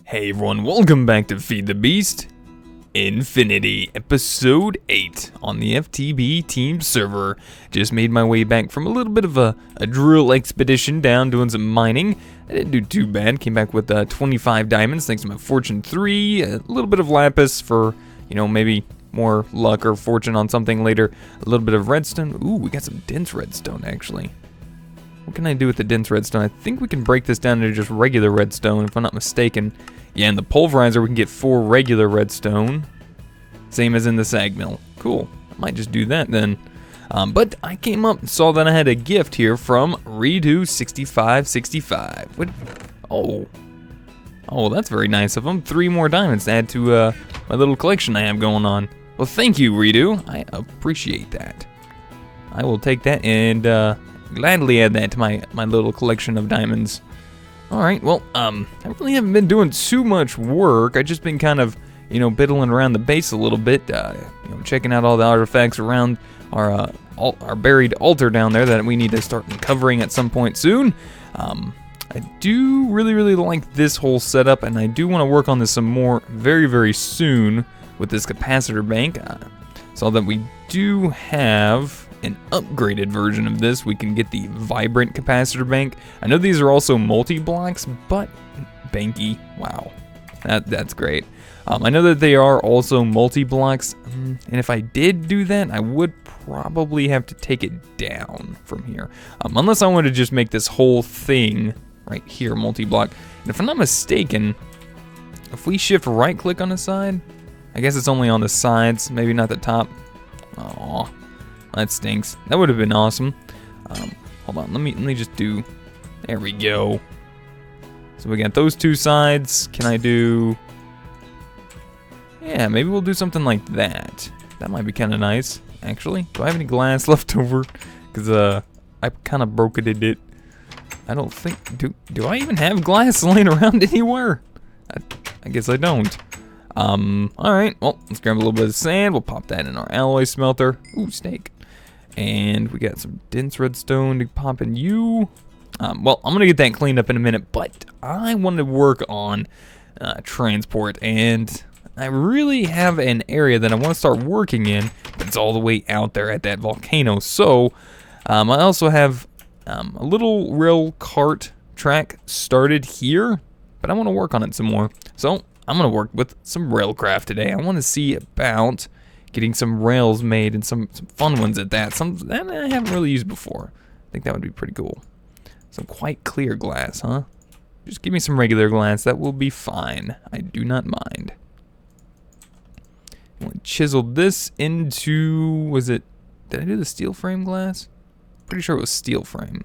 Hey everyone, welcome back to Feed the Beast Infinity, Episode 8 on the FTB team server. Just made my way back from a little bit of a drill expedition down doing some mining. I didn't do too bad, came back with 25 diamonds thanks to my Fortune 3, a little bit of lapis for, maybe more luck or fortune on something later, a little bit of redstone. Ooh, we got some dense redstone actually. What can I do with the dense redstone? I think we can break this down to just regular redstone, if I'm not mistaken. Yeah, in the pulverizer we can get 4 regular redstone. Same as in the sag mill. Cool. I might just do that then. But I came up and saw that I had a gift here from Redo6565. What? Oh, that's very nice of him. 3 more diamonds to add to my little collection I have going on. Well, thank you, Redo. I appreciate that. I will take that and gladly add that to my little collection of diamonds. Alright, well, I really haven't been doing too much work. I've just been kind of, biddling around the base a little bit, checking out all the artifacts around our buried altar down there that we need to start uncovering at some point soon. I do really like this whole setup, and I do want to work on this some more very soon with this capacitor bank. So that we do have an upgraded version of this. We can get the vibrant capacitor bank. I know these are also multi-blocks, but banky, wow, that's great. I know that they are also multi-blocks, and if I did do that, I would probably have to take it down from here, unless I want to just make this whole thing right here multi-block. And if I'm not mistaken, if we shift right click on the side, I guess it's only on the sides, maybe not the top. Aww. That stinks. That would have been awesome. Hold on, let me just do, there we go. So we got those 2 sides. Can I do, yeah, maybe we'll do something like that. That might be kind of nice, actually. Do I have any glass left over? Because I kind of broke it. I don't think, do I even have glass laying around anywhere? I guess I don't. Alright, well, let's grab a little bit of sand. We'll pop that in our alloy smelter. Ooh, snake. And we got some dense redstone to pop in you. Well, I'm going to get that cleaned up in a minute, but I want to work on transport, and I really have an area that I want to start working in, but it's all the way out there at that volcano. So, I also have a little rail cart track started here, but I want to work on it some more. So, I'm going to work with some Railcraft today. I want to see about getting some rails made and some fun ones at that. Some that I haven't really used before. I think that would be pretty cool. Some quite clear glass, huh? Just give me some regular glass. That will be fine. I do not mind. I'm going to chisel this into, was it, did I do the steel frame glass? Pretty sure it was steel frame.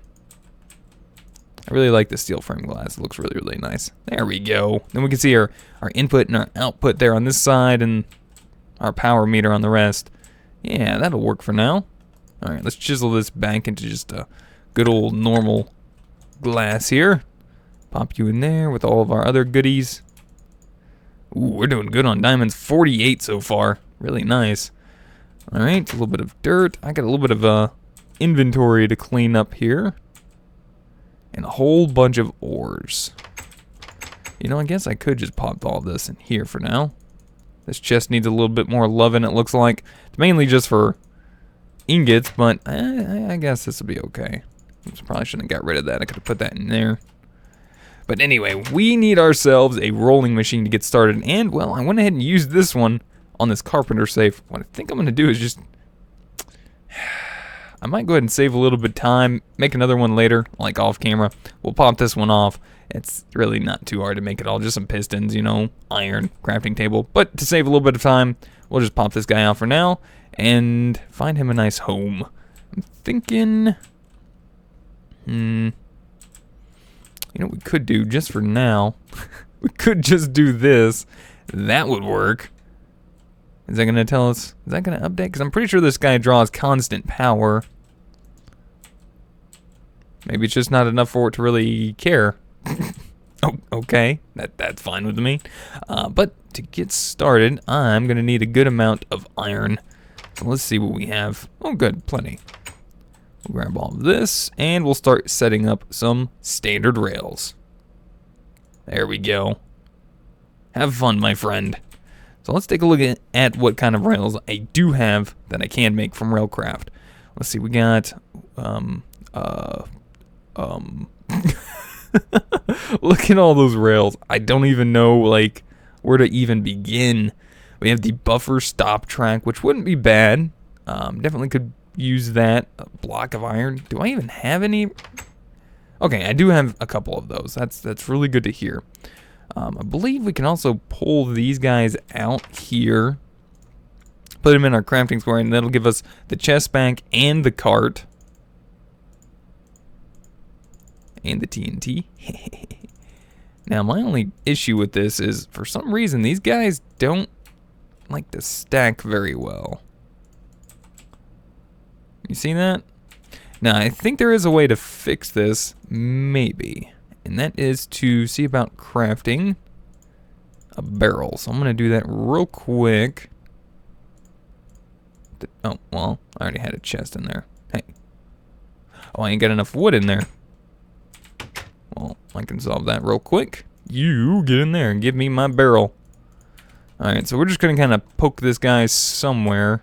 I really like the steel frame glass. It looks really nice. There we go. Then we can see our input and our output there on this side and our power meter on the rest. Yeah, that'll work for now. Alright, let's chisel this back into just a good old normal glass here. Pop you in there with all of our other goodies. Ooh, we're doing good on diamonds. 48 so far. Really nice. Alright, a little bit of dirt. I got a little bit of inventory to clean up here. And a whole bunch of ores. I guess I could just pop all this in here for now. This chest needs a little bit more loving, it looks like. It's mainly just for ingots, but I guess this will be okay. Probably shouldn't have got rid of that. I could have put that in there. But anyway, we need ourselves a rolling machine to get started. And, well, I went ahead and used this one on this carpenter safe. What I think I'm going to do is just, I might go ahead and save a little bit of time, make another one later, like off camera. We'll pop this one off. It's really not too hard to make it all, just some pistons, iron, crafting table. But to save a little bit of time, we'll just pop this guy out for now and find him a nice home. I'm thinking, we could do just for now, we could just do this. That would work. Is that going to tell us, is that going to update? Because I'm pretty sure this guy draws constant power. Maybe it's just not enough for it to really care. Oh, okay, that's fine with me. But to get started, I'm going to need a good amount of iron. So let's see what we have. Oh, good, plenty. We'll grab all of this, and we'll start setting up some standard rails. There we go. Have fun, my friend. So let's take a look at what kind of rails I do have that I can make from Railcraft. Let's see, we got, look at all those rails. I don't even know, like, where to even begin. We have the buffer stop track, which wouldn't be bad. Definitely could use that. A block of iron. Do I even have any? Okay, I do have a couple of those. That's really good to hear. I believe we can also pull these guys out here, put them in our crafting square, and that'll give us the chest bank and the cart. And the TNT. Now, my only issue with this is, for some reason, these guys don't like to stack very well. You see that? Now, I think there is a way to fix this, maybe. And that is to see about crafting a barrel. So I'm going to do that real quick. Oh, well, I already had a chest in there. Hey. Oh, I ain't got enough wood in there. Well, I can solve that real quick. You get in there and give me my barrel. Alright, so we're just going to kind of poke this guy somewhere.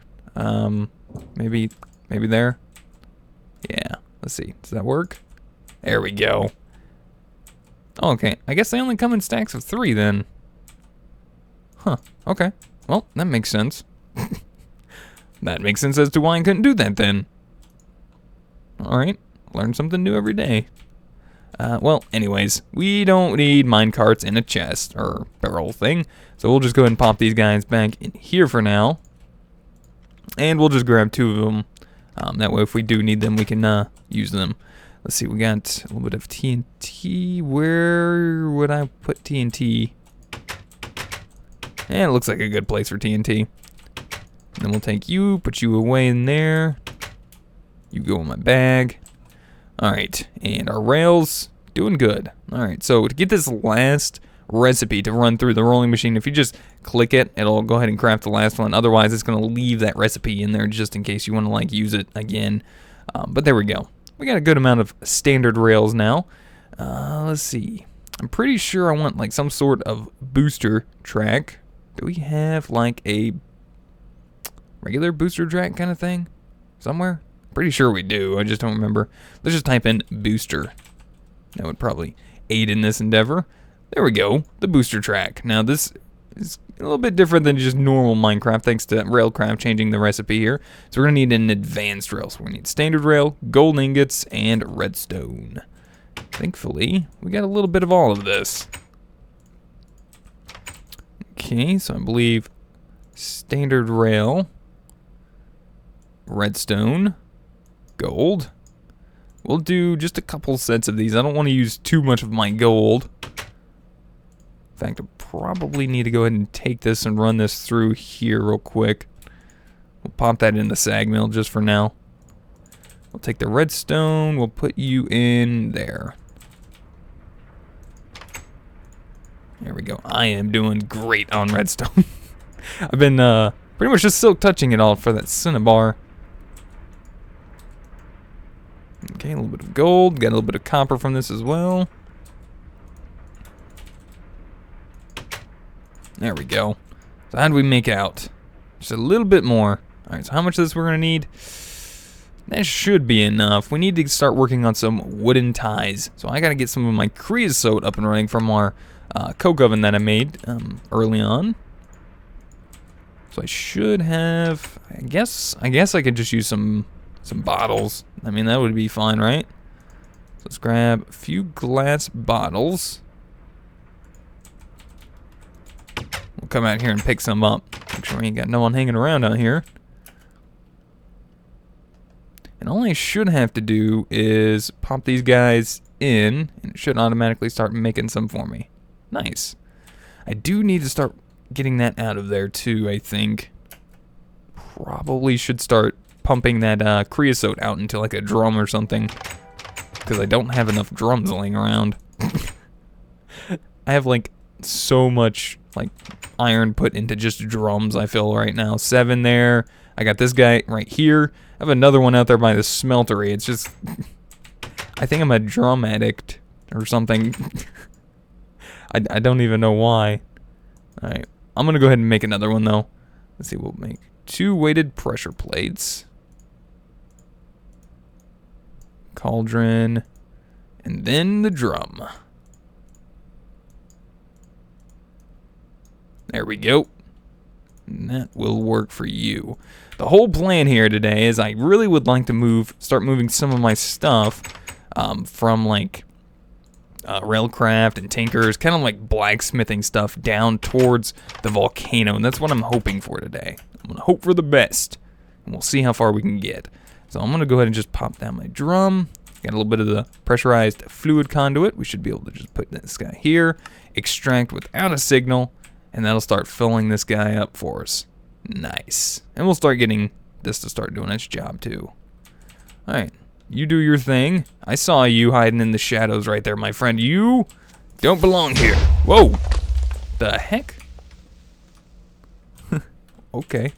Maybe there. Yeah, let's see. Does that work? There we go. Oh, okay, I guess they only come in stacks of 3 then. Huh, okay. Well, that makes sense. That makes sense as to why I couldn't do that then. Alright, learn something new every day. Well, anyways, we don't need minecarts in a chest or barrel thing, so we'll just go ahead and pop these guys back in here for now. And we'll just grab 2 of them. That way if we do need them, we can use them. Let's see, we got a little bit of TNT. Where would I put TNT? And it looks like a good place for TNT. And then we'll take you, put you away in there. You go in my bag. Alright, and our rails, doing good. Alright, so to get this last recipe to run through the rolling machine, if you just click it, it'll go ahead and craft the last one. Otherwise, it's going to leave that recipe in there just in case you want to, like, use it again. But there we go. We got a good amount of standard rails now. Let's see. I'm pretty sure I want, like, some sort of booster track. Do we have, like, a regular booster track kind of thing somewhere? Pretty sure we do. I just don't remember. Let's just type in booster. That would probably aid in this endeavor. There we go. The booster track. Now, this is a little bit different than just normal Minecraft, thanks to Railcraft changing the recipe here. So we're going to need an advanced rail. So we need standard rail, gold ingots, and redstone. Thankfully, we got a little bit of all of this. Okay, so I believe standard rail, redstone, gold. We'll do just a couple sets of these. I don't want to use too much of my gold. In fact, I probably need to go ahead and take this and run this through here real quick. We'll pop that in the sag mill just for now. We'll take the redstone. We'll put you in there. There we go. I am doing great on redstone. I've been pretty much just silk touching it all for that cinnabar. Okay, a little bit of gold. Got a little bit of copper from this as well. There we go. So how do we make out? Just a little bit more. Alright, so how much of this we're going to need? That should be enough. We need to start working on some wooden ties. So I got to get some of my creosote up and running from our coke oven that I made early on. So I should have, I guess I could just use some bottles. I mean, that would be fine, right? So let's grab a few glass bottles. We'll come out here and pick some up. Make sure we ain't got no one hanging around out here. And all I should have to do is pop these guys in, and it should automatically start making some for me. Nice. I do need to start getting that out of there too, I think. Probably should start pumping that creosote out into like a drum or something, because I don't have enough drums laying around. I have like so much like iron put into just drums, I feel right now. 7 there. I got this guy right here. I have another one out there by the smeltery. It's just, I think I'm a drum addict or something. I don't even know why. Alright, I'm gonna go ahead and make another one though. Let's see, we'll make 2 weighted pressure plates. Cauldron. And then the drum. There we go. And that will work for you. The whole plan here today is I really would like to start moving some of my stuff from like Railcraft and Tinkers, kind of like blacksmithing stuff down towards the Volcano. And that's what I'm hoping for today. I'm going to hope for the best. And we'll see how far we can get. So I'm going to go ahead and just pop down my drum. Got a little bit of the pressurized fluid conduit. We should be able to just put this guy here, extract without a signal, and that'll start filling this guy up for us. Nice. And we'll start getting this to start doing its job too. Alright, you do your thing. I saw you hiding in the shadows right there, my friend. You don't belong here. Whoa. The heck? Okay.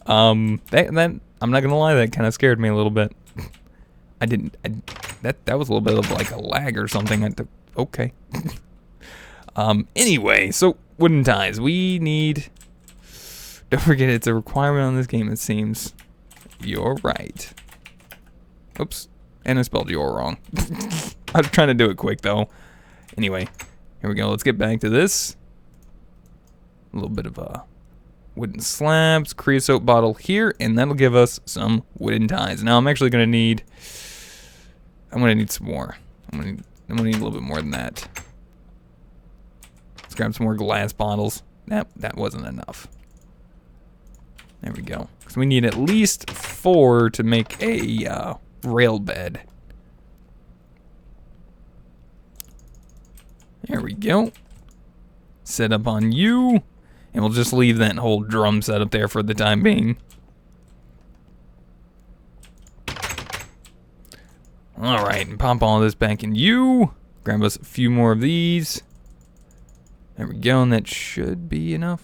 That I'm not gonna lie, that kind of scared me a little bit. That was a little bit of like a lag or something. Okay. Anyway, so wooden ties. We need. Don't forget, it's a requirement on this game. It seems. You're right. Oops, and I spelled "you're" wrong. I was trying to do it quick though. Anyway, here we go. Let's get back to this. A little bit of wooden slabs, creosote bottle here, and that'll give us some wooden ties. Now I'm actually gonna need. I'm gonna need some more. I'm gonna need a little bit more than that. Let's grab some more glass bottles. That wasn't enough. There we go. So we need at least 4 to make a rail bed. There we go. Set up on you. And we'll just leave that whole drum set up there for the time being. Alright, and pop all this back in you. Grab us a few more of these. There we go, and that should be enough.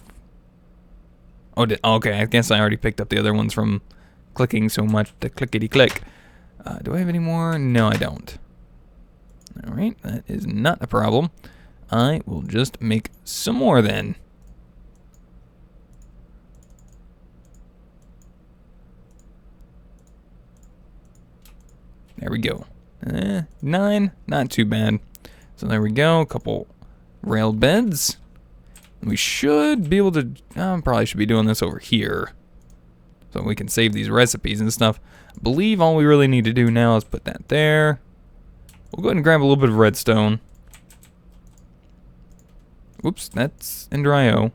Oh, okay, I guess I already picked up the other ones from clicking so much, the clickety-click. Do I have any more? No, I don't. Alright, that is not a problem. I will just make some more then. There we go. 9, not too bad. So there we go, a couple rail beds. We should be able to, probably should be doing this over here. So we can save these recipes and stuff. I believe all we really need to do now is put that there. We'll go ahead and grab a little bit of redstone. Whoops, that's Ender IO.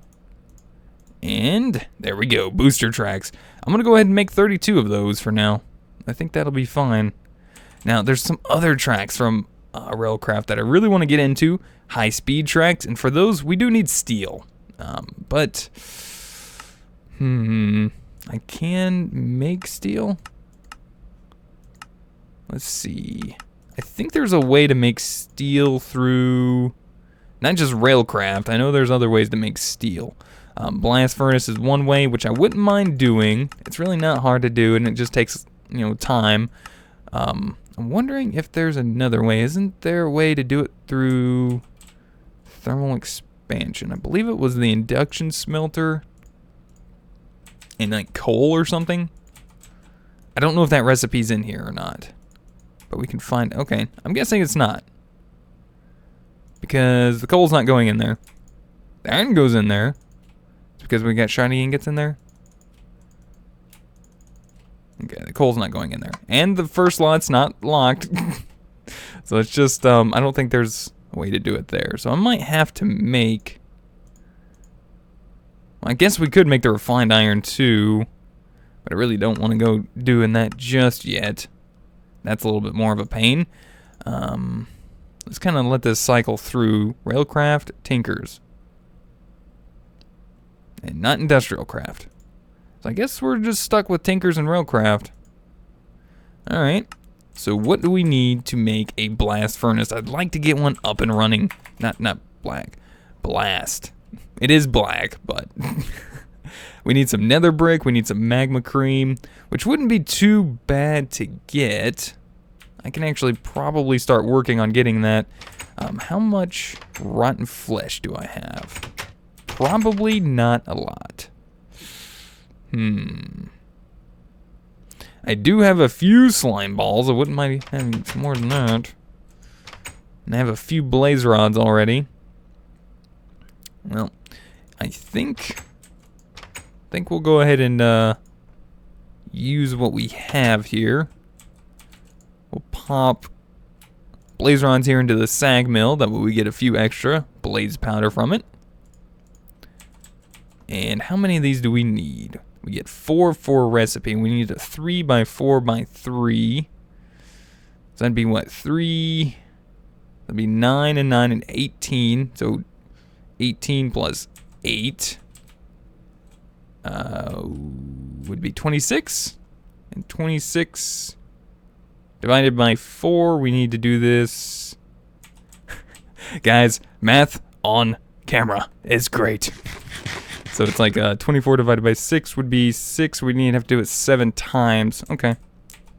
And there we go, booster tracks. I'm gonna go ahead and make 32 of those for now. I think that'll be fine. Now, there's some other tracks from Railcraft that I really want to get into. High-speed tracks, and for those, we do need steel. But I can make steel. Let's see. I think there's a way to make steel through not just Railcraft. I know there's other ways to make steel. Blast furnace is one way, which I wouldn't mind doing. It's really not hard to do, and it just takes, time. I'm wondering if there's another way. Isn't there a way to do it through thermal expansion? I believe it was the induction smelter and like coal or something. I don't know if that recipe's in here or not, but we can find. Okay, I'm guessing it's not, because the coal's not going in there. The iron goes in there. It's because we got shiny ingots in there. Okay, the coal's not going in there. And the first lot's not locked. So it's just, I don't think there's a way to do it there. So I might have to make... Well, I guess we could make the refined iron too. But I really don't want to go doing that just yet. That's a little bit more of a pain. Let's kind of let this cycle through Railcraft, Tinkers. And not Industrial Craft. So I guess we're just stuck with Tinkers and Railcraft. Alright. So what do we need to make a blast furnace? I'd like to get one up and running. Not black. Blast. It is black, but... we need some nether brick. We need some magma cream. Which wouldn't be too bad to get. I can actually probably start working on getting that. How much rotten flesh do I have? Probably not a lot. I do have a few slime balls. I wouldn't mind having some more than that. And I have a few blaze rods already. Well, I think we'll go ahead and use what we have here. We'll pop blaze rods here into the sag mill. That way we get a few extra blaze powder from it. And how many of these do we need? We get 4 for a recipe. We need a 3x4x3. So that'd be what? 3. That'd be 9 and 9 and 18. So 18 plus 8 would be 26. And 26 divided by 4. We need to do this. Guys, math on camera is great. So it's like 24 divided by 6 would be 6. We need to have to do it 7 times. Okay.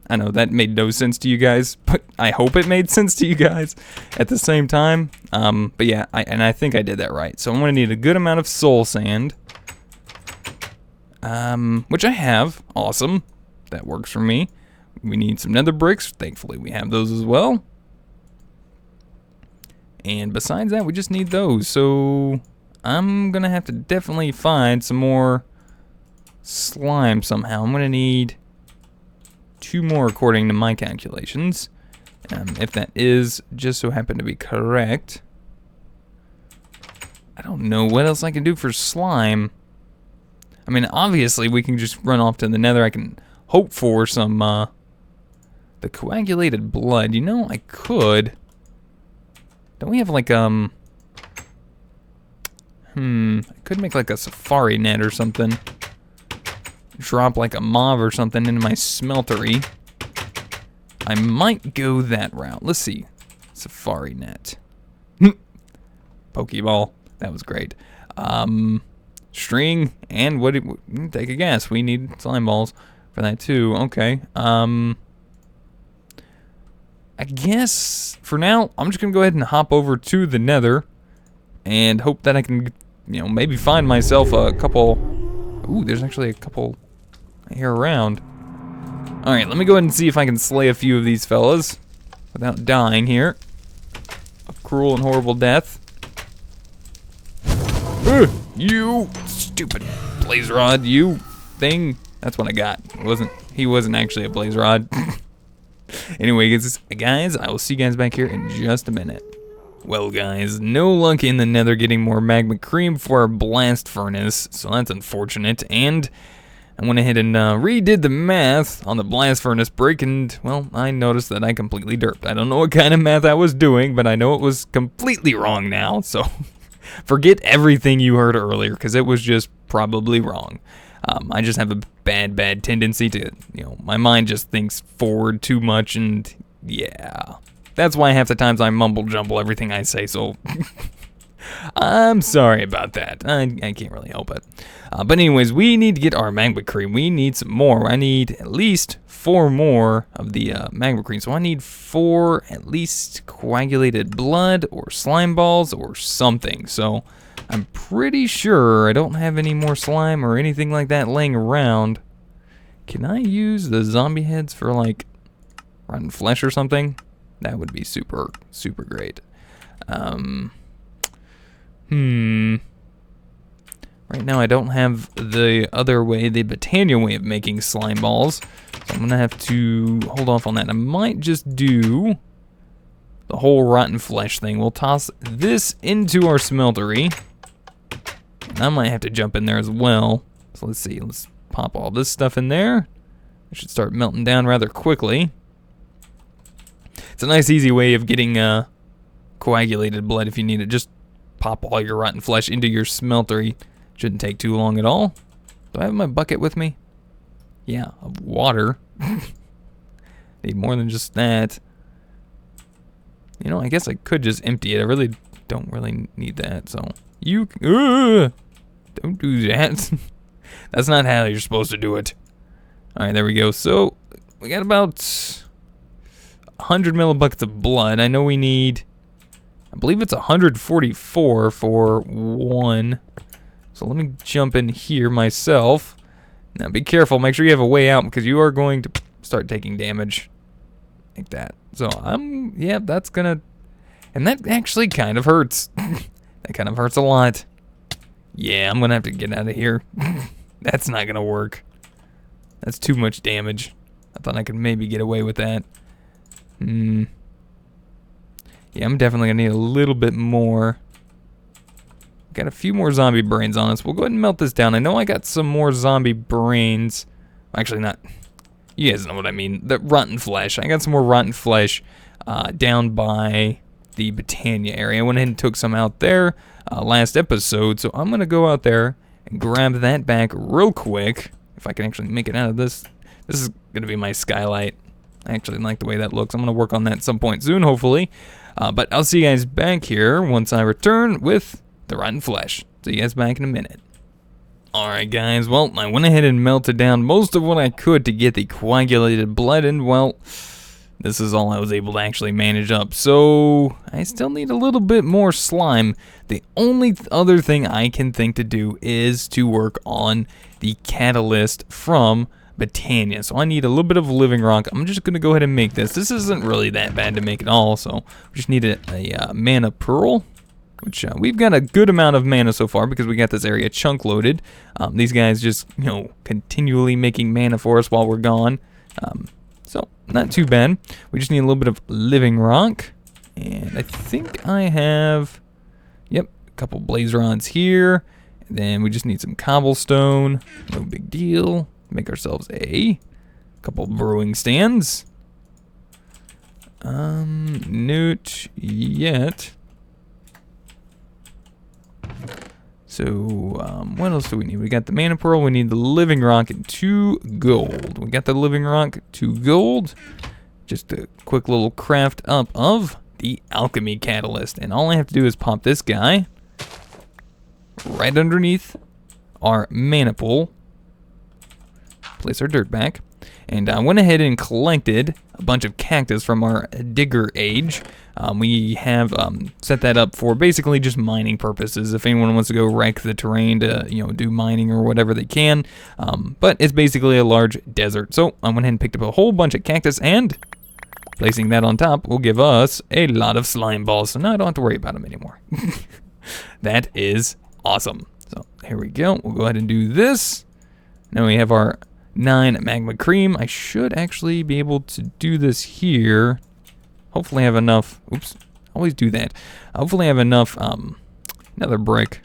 I know that made no sense to you guys, but I hope it made sense to you guys at the same time. But yeah, I think I did that right. So I'm going to need a good amount of soul sand. Which I have. Awesome. That works for me. We need some nether bricks. Thankfully we have those as well. And besides that, we just need those. So I'm going to have to definitely find some more slime somehow. I'm going to need 2 more according to my calculations. If that is just so happen to be correct. I don't know what else I can do for slime. I mean, obviously we can just run off to the nether. I can hope for some the coagulated blood. You know, I could. Don't we have like I could make like a safari net or something. Drop like a mob or something into my smeltery. I might go that route. Let's see. Safari net. Pokeball. That was great. String and take a guess. We need slime balls for that too. Okay. I guess for now I'm just gonna go ahead and hop over to the nether and hope that I can, you know, maybe find myself a couple. Ooh, there's actually a couple here around. Alright, let me go ahead and see if I can slay a few of these fellas without dying here. A cruel and horrible death. You stupid blaze rod, you thing. That's what I got. He wasn't actually a blaze rod. Anyway, guys, I will see you guys back here in just a minute. Well, guys, no luck in the nether getting more magma cream for our blast furnace, so that's unfortunate. And I went ahead and redid the math on the blast furnace brick, and, well, I noticed that I completely derped. I don't know what kind of math I was doing, but I know it was completely wrong now, so forget everything you heard earlier, because it was just probably wrong. I just have a bad tendency to, you know, my mind just thinks forward too much, and yeah. That's why half the times I mumble jumble everything I say, so I'm sorry about that. I can't really help it. But anyways, we need to get our magma cream. We need some more. I need at least 4 more of the magma cream. So I need 4 at least coagulated blood or slime balls or something. So I'm pretty sure I don't have any more slime or anything like that laying around. Can I use the zombie heads for like rotten flesh or something? That would be super, super great. Right now I don't have the other way, the Botania way of making slime balls. So I'm gonna have to hold off on that. I might just do the whole rotten flesh thing. We'll toss this into our smeltery. And I might have to jump in there as well. So let's see, let's pop all this stuff in there. It should start melting down rather quickly. It's a nice easy way of getting coagulated blood if you need it. Just pop all your rotten flesh into your smeltery. Shouldn't take too long at all. Do I have my bucket with me? Yeah, of water. Need more than just that. You know, I guess I could just empty it. I really don't really need that, so you don't do that. That's not how you're supposed to do it. Alright, there we go. So we got about 100 millibuckets of blood. I know we need, I believe it's 144 for one. So let me jump in here myself. Now be careful, make sure you have a way out because you are going to start taking damage like that. So yeah, that's gonna, and that actually kind of hurts. That kind of hurts a lot. Yeah, I'm gonna have to get out of here. That's not gonna work. That's too much damage. I thought I could maybe get away with that. Yeah, I'm definitely gonna need a little bit more. Got a few more zombie brains on us. We'll go ahead and melt this down. I know I got some more zombie brains. Actually, not. You guys know what I mean. The rotten flesh. I got some more rotten flesh down by the Britannia area. I went ahead and took some out there last episode. So I'm going to go out there and grab that back real quick. If I can actually make it out of this. This is going to be my skylight. I actually like the way that looks. I'm going to work on that at some point soon, hopefully. But I'll see you guys back here once I return with the rotten flesh. See you guys back in a minute. Alright guys, well, I went ahead and melted down most of what I could to get the coagulated blood, and well, this is all I was able to actually manage up. So, I still need a little bit more slime. The only other thing I can think to do is to work on the catalyst from Britannia. So I need a little bit of living rock. I'm just going to go ahead and make this. This isn't really that bad to make at all, so we just need a mana pearl. Which we've got a good amount of mana so far because we got this area chunk loaded. These guys just, continually making mana for us while we're gone. So, not too bad. We just need a little bit of living rock. And I think I have, yep, a couple blaze rods here. And then we just need some cobblestone. No big deal. Make ourselves a couple brewing stands. Not yet. So, what else do we need? We got the mana pearl, we need the living rock, and 2 gold. We got the living rock, 2 gold. Just a quick little craft up of the alchemy catalyst. And all I have to do is pop this guy right underneath our mana pool. Place our dirt back. And I went ahead and collected a bunch of cactus from our digger age. We have set that up for basically just mining purposes. If anyone wants to go wreck the terrain to, do mining or whatever they can. But it's basically a large desert. So I went ahead and picked up a whole bunch of cactus, and placing that on top will give us a lot of slime balls. So now I don't have to worry about them anymore. That is awesome. So here we go. We'll go ahead and do this. Now we have our 9 magma cream. I should actually be able to do this here. Hopefully I have enough. Oops, always do that. Hopefully I have enough, another brick.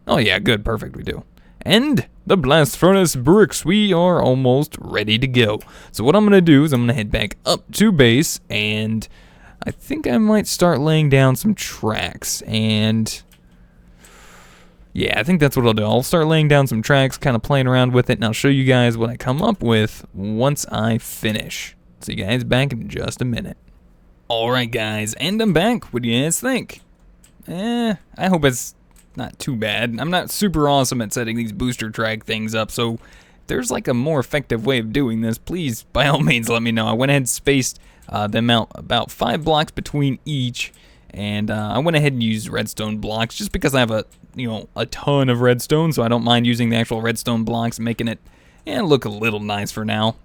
Oh yeah, good, perfect, we do. And the blast furnace bricks, we are almost ready to go. So what I'm gonna do is I'm gonna head back up to base, and I think I might start laying down some tracks. And yeah, I think that's what I'll do. I'll start laying down some tracks, kind of playing around with it, and I'll show you guys what I come up with once I finish. See you guys back in just a minute. Alright guys, and I'm back. What do you guys think? I hope it's not too bad. I'm not super awesome at setting these booster track things up, so if there's like a more effective way of doing this, please, by all means, let me know. I went ahead and spaced them out about 5 blocks between each, and I went ahead and used redstone blocks just because I have a ton of redstone, so I don't mind using the actual redstone blocks and making it look a little nice for now.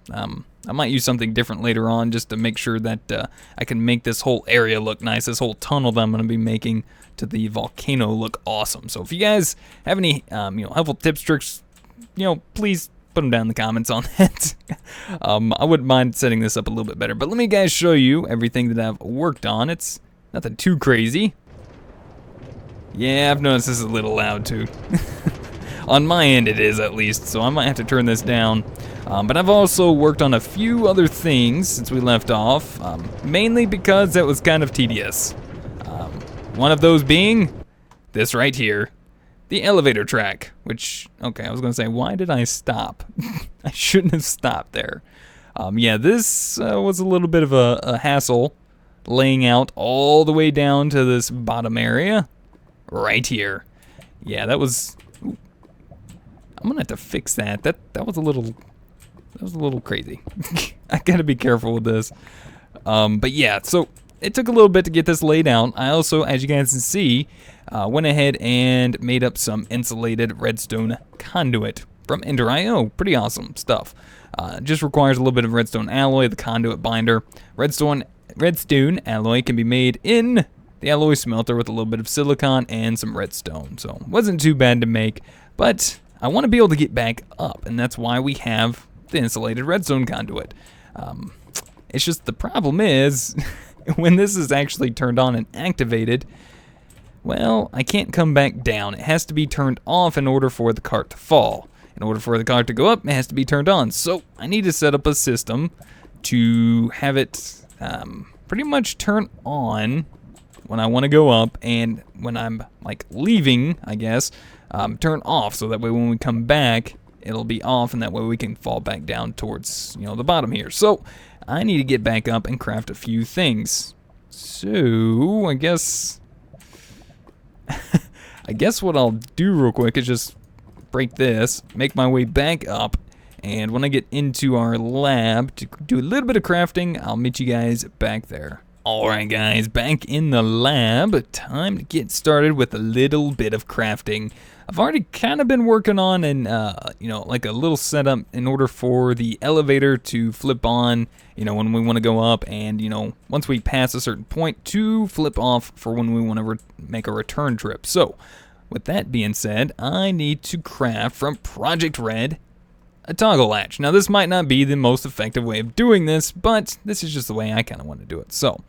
I might use something different later on just to make sure that I can make this whole area look nice, this whole tunnel that I'm going to be making to the volcano look awesome. So if you guys have any helpful tips, tricks, please put them down in the comments on that. I wouldn't mind setting this up a little bit better, but let me guys show you everything that I've worked on. It's nothing too crazy. Yeah, I've noticed this is a little loud too. On my end it is, at least, so I might have to turn this down. But I've also worked on a few other things since we left off, mainly because that was kind of tedious. One of those being this right here, the elevator track, which, okay, I was gonna say, why did I stop? I shouldn't have stopped there. Yeah, this was a little bit of a hassle, laying out all the way down to this bottom area, right here. Yeah, that was, ooh, I'm gonna have to fix that. That was a little crazy. I gotta be careful with this. But yeah, so it took a little bit to get this laid out. I also, as you guys can see, went ahead and made up some insulated redstone conduit from Ender.io. Pretty awesome stuff. Just requires a little bit of redstone alloy, the conduit binder. Redstone alloy can be made in the alloy smelter with a little bit of silicon and some redstone. So it wasn't too bad to make, but I want to be able to get back up, and that's why we have the insulated redstone conduit. It's just the problem is when this is actually turned on and activated, well, I can't come back down. It has to be turned off in order for the cart to fall. In order for the cart to go up, it has to be turned on. So I need to set up a system to have it pretty much turn on when I want to go up, and when I'm like leaving, I guess, turn off, so that way when we come back, it'll be off, and that way we can fall back down towards, you know, the bottom here. So I need to get back up and craft a few things. So I guess what I'll do real quick is just break this, make my way back up, and when I get into our lab to do a little bit of crafting, I'll meet you guys back there. Alright guys, back in the lab, time to get started with a little bit of crafting. I've already kind of been working on you know, like a little setup in order for the elevator to flip on, you know, when we want to go up, and, you know, once we pass a certain point, to flip off for when we want to make a return trip. So, with that being said, I need to craft from Project Red a toggle latch. Now, this might not be the most effective way of doing this, but this is just the way I kind of want to do it. So,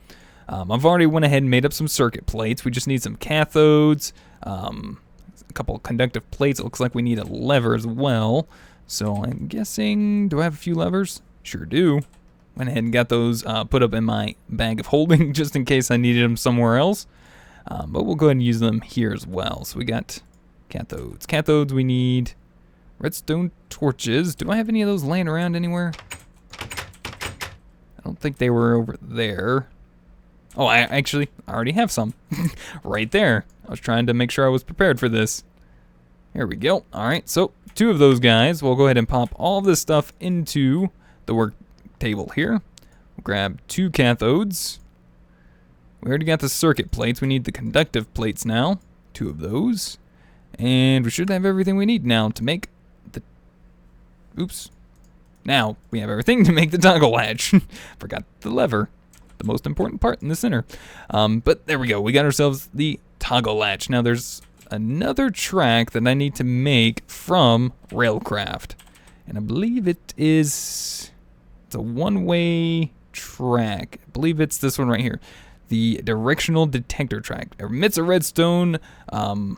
I've already went ahead and made up some circuit plates. We just need some cathodes, a couple of conductive plates. It looks like we need a lever as well. So, I'm guessing, do I have a few levers? Sure do. Went ahead and got those put up in my bag of holding just in case I needed them somewhere else. But we'll go ahead and use them here as well. So we got cathodes. Cathodes, we need redstone torches. Do I have any of those laying around anywhere? I don't think they were over there. Oh, I already have some right there. I was trying to make sure I was prepared for this. Here we go. All right, so 2 of those guys. We'll go ahead and pop all this stuff into the work table here. We'll grab 2 cathodes. We already got the circuit plates. We need the conductive plates now. 2 of those. And we should have everything we need now to make the... Oops. Now we have everything to make the toggle latch. Forgot the lever. The most important part in the center. But there we go. We got ourselves the toggle latch. Now there's another track that I need to make from Railcraft. And I believe it's a one-way track. I believe it's this one right here. The directional detector track emits a redstone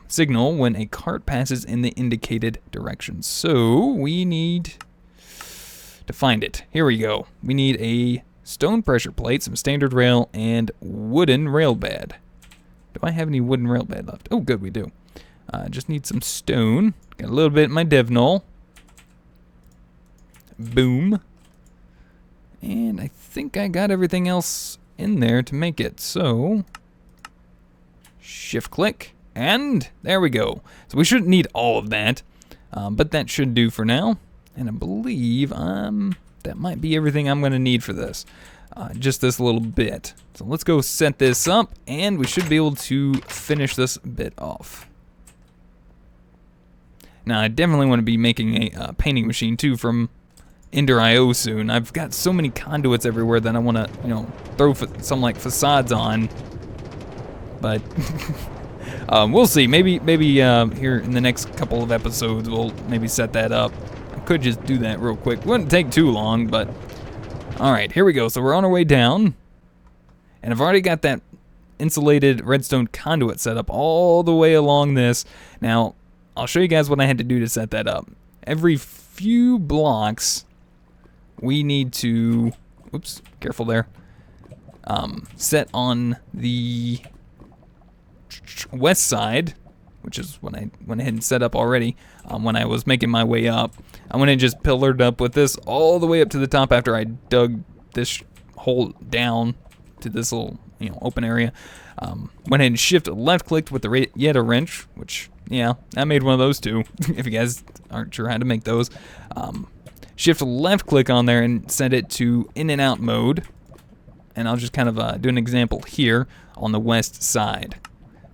signal when a cart passes in the indicated direction. So we need to find it. Here we go. We need a stone pressure plate, some standard rail, and wooden rail bed. Do I have any wooden rail bed left? Oh, good, we do. Just need some stone. Got a little bit in my dev null. Boom. And I think I got everything else in there to make it. So, shift click, and there we go. So we shouldn't need all of that, but that should do for now. And I believe that might be everything I'm going to need for this. Just this little bit. So let's go set this up, and we should be able to finish this bit off. Now, I definitely want to be making a painting machine too from Ender.io soon. I've got so many conduits everywhere that I want to, you know, throw some like facades on. But we'll see. Maybe here in the next couple of episodes we'll maybe set that up. I could just do that real quick. Wouldn't take too long, but all right, here we go. So we're on our way down, and I've already got that insulated redstone conduit set up all the way along this. Now, I'll show you guys what I had to do to set that up. Every few blocks, we need to, oops, careful there, set on the west side, which is what I went ahead and set up already when I was making my way up. I went and just pillared up with this all the way up to the top after I dug this hole down to this little, you know, open area. Went ahead and shift left clicked with the Yeta wrench, which, yeah, I made one of those too, if you guys aren't sure how to make those. Shift left click on there and set it to in and out mode. and I'll just kind of do an example here on the west side.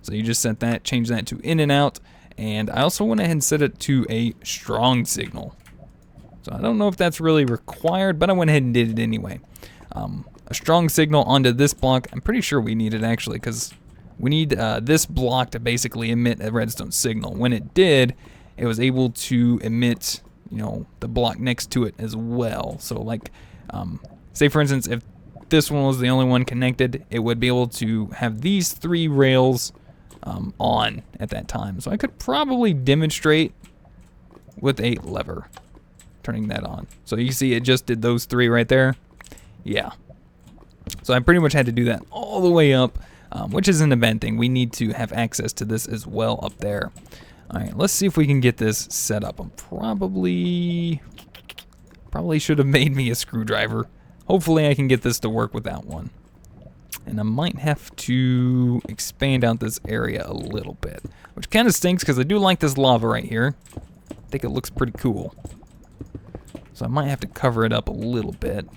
So you just set that, change that to in and out, and I also went ahead and set it to a strong signal. So I don't know if that's really required, but I went ahead and did it anyway. A strong signal onto this block. I'm pretty sure we need it actually, because we need this block to basically emit a redstone signal. When it did, it was able to emit, you know, the block next to it as well. So like, say for instance, if this one was the only one connected, it would be able to have these 3 rails on at that time. So I could probably demonstrate with a lever, turning that on. So you see it just did those 3 right there. Yeah. So I pretty much had to do that all the way up, which isn't a bad thing. We need to have access to this as well up there. All right, let's see if we can get this set up. I'm probably should have made me a screwdriver. Hopefully I can get this to work without one. And I might have to expand out this area a little bit, which kind of stinks because I do like this lava right here. I think it looks pretty cool. So I might have to cover it up a little bit.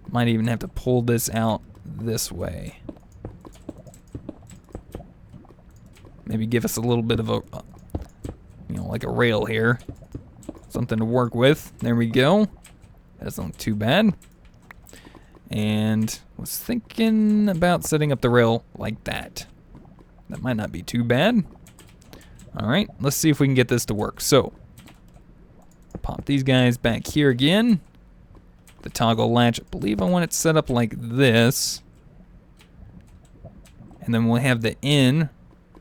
Might even have to pull this out this way. Maybe give us a little bit of a, you know, like a rail here. Something to work with. There we go. That's not too bad. And was thinking about setting up the rail like that. That might not be too bad. All right, let's see if we can get this to work. So, pop these guys back here again. The toggle latch, I believe I want it set up like this. And then we'll have the in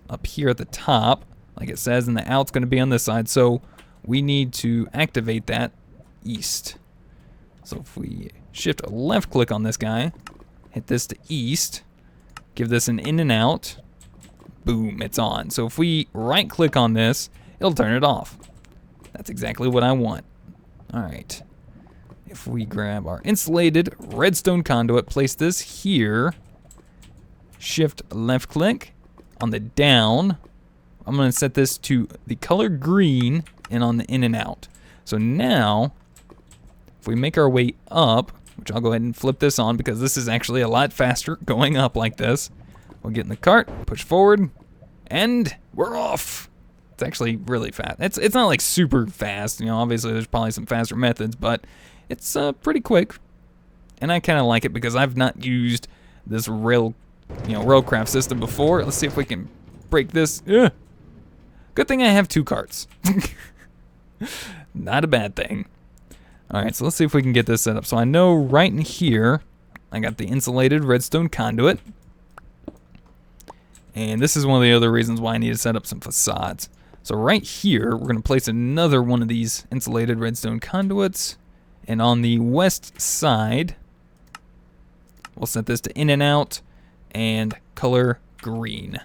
up here at the top, like it says, and the out's going to be on this side. So we need to activate that east. So if we shift a left click on this guy, hit this to east, give this an in and out, boom, it's on. So if we right click on this, it'll turn it off. That's exactly what I want. All right. If we grab our insulated redstone conduit, place this here, shift left click on the down. I'm going to set this to the color green and on the in and out. So now, if we make our way up, which I'll go ahead and flip this on because this is actually a lot faster going up like this. We'll get in the cart, push forward, and we're off. It's actually really fast. It's not like super fast, you know, obviously there's probably some faster methods, but it's pretty quick. And I kind of like it because I've not used this Railcraft system before. Let's see if we can break this. Ugh. Good thing I have 2 carts. Not a bad thing. All right, so let's see if we can get this set up. So I know right in here, I got the insulated redstone conduit. And this is one of the other reasons why I need to set up some facades. So right here, we're going to place another one of these insulated redstone conduits. And on the west side, we'll set this to in and out and color green.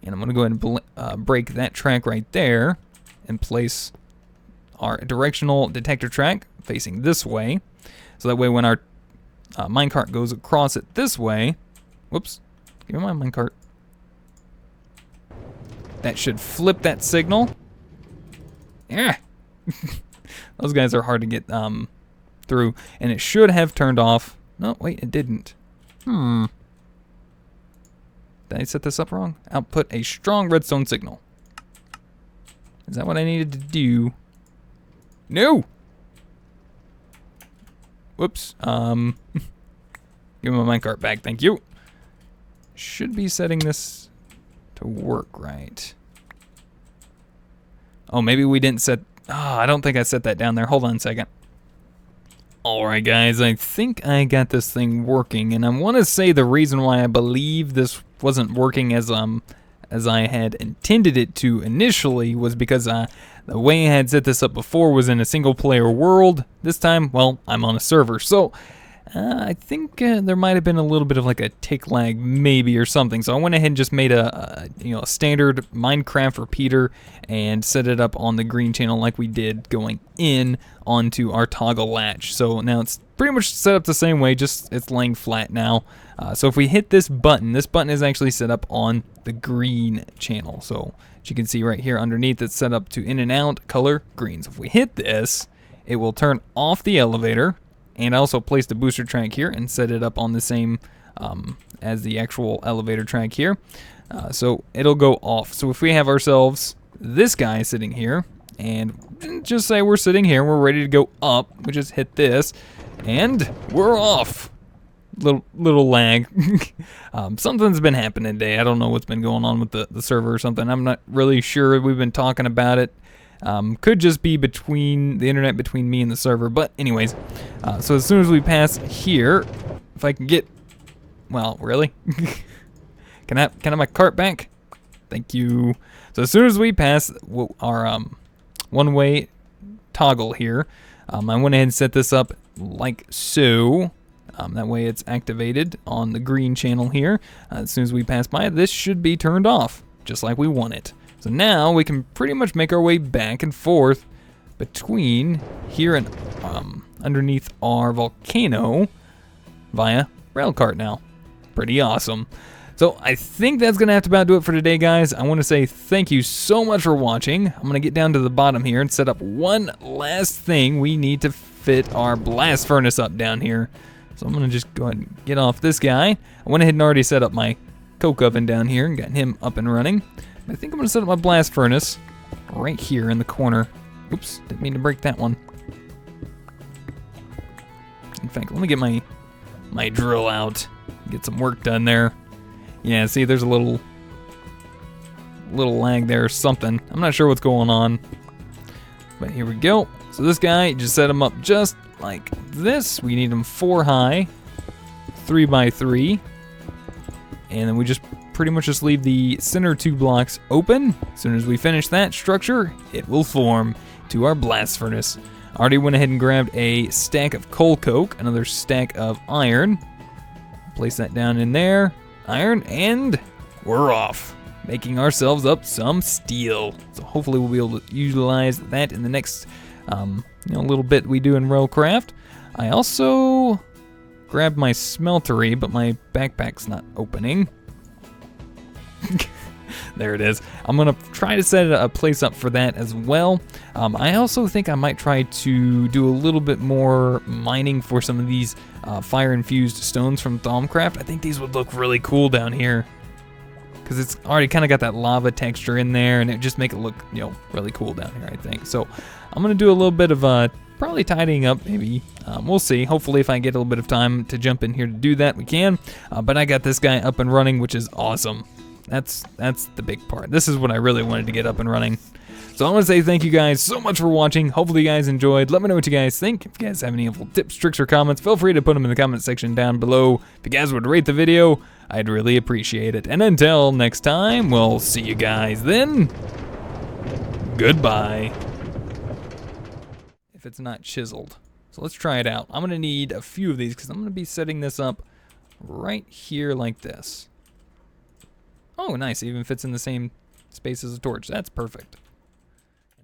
And I'm going to go ahead and break that track right there and place our directional detector track facing this way. So that way when our minecart goes across it this way, whoops, give me my minecart. That should flip that signal. Yeah. Those guys are hard to get through. And it should have turned off. No, wait, it didn't. Did I set this up wrong? Output a strong redstone signal. Is that what I needed to do? No! Whoops. Give me my minecart back, thank you. Should be setting this to work right. Oh, maybe we didn't set... Oh, I don't think I set that down there. Hold on a second. Alright guys, I think I got this thing working, and I want to say the reason why I believe this wasn't working as I had intended it to initially was because the way I had set this up before was in a single player world. This time, well, I'm on a server, so I think there might have been a little bit of like a tick lag maybe or something. So I went ahead and just made a standard Minecraft repeater and set it up on the green channel like we did going in onto our toggle latch. So now it's pretty much set up the same way, just it's laying flat now. So if we hit this button is actually set up on the green channel. So as you can see right here underneath, it's set up to in and out, color green. So if we hit this, it will turn off the elevator. And I also placed a booster track here and set it up on the same as the actual elevator track here. So it'll go off. So if we have ourselves this guy sitting here, and just say we're sitting here, we're ready to go up, we just hit this, and we're off. Little lag. Something's been happening today. I don't know what's been going on with the server or something. I'm not really sure. We've been talking about it. Could just be between the internet between me and the server. But anyways, so as soon as we pass here, if I can get, well, really? Can I have my cart back? Thank you. So as soon as we pass our one-way toggle here, I went ahead and set this up like so. That way it's activated on the green channel here. As soon as we pass by, this should be turned off, just like we want it. So now we can pretty much make our way back and forth between here and underneath our volcano via railcart now. Pretty awesome. So I think that's going to have to about do it for today, guys. I want to say thank you so much for watching. I'm going to get down to the bottom here and set up one last thing. We need to fit our blast furnace up down here. So I'm going to just go ahead and get off this guy. I went ahead and already set up my coke oven down here and got him up and running. But I think I'm going to set up my blast furnace right here in the corner. Oops, didn't mean to break that one. In fact, let me get my drill out, get some work done there. Yeah, see, there's a little lag there or something. I'm not sure what's going on. But here we go. So this guy, just set him up just like this. We need him 4 high, 3 by 3. And then we just pretty much just leave the center 2 blocks open. As soon as we finish that structure, it will form to our blast furnace. I already went ahead and grabbed a stack of coal coke, another stack of iron. Place that down in there. Iron, and we're off, making ourselves up some steel. So hopefully we'll be able to utilize that in the next little bit we do in Railcraft. I also grabbed my smeltery, but my backpack's not opening. There it is. I'm gonna try to set a place up for that as well. I also think I might try to do a little bit more mining for some of these fire-infused stones from Thaumcraft. I think these would look really cool down here, because it's already kind of got that lava texture in there, and it just make it look, really cool down here, I think. So I'm gonna do a little bit of probably tidying up, maybe. We'll see. Hopefully, if I get a little bit of time to jump in here to do that, we can. But I got this guy up and running, which is awesome. That's the big part. This is what I really wanted to get up and running. So I want to say thank you guys so much for watching. Hopefully you guys enjoyed. Let me know what you guys think. If you guys have any helpful tips, tricks, or comments, feel free to put them in the comment section down below. If you guys would rate the video, I'd really appreciate it. And until next time, we'll see you guys then. Goodbye. If it's not chiseled. So let's try it out. I'm going to need a few of these because I'm going to be setting this up right here like this. Oh, nice. It even fits in the same space as a torch. That's perfect.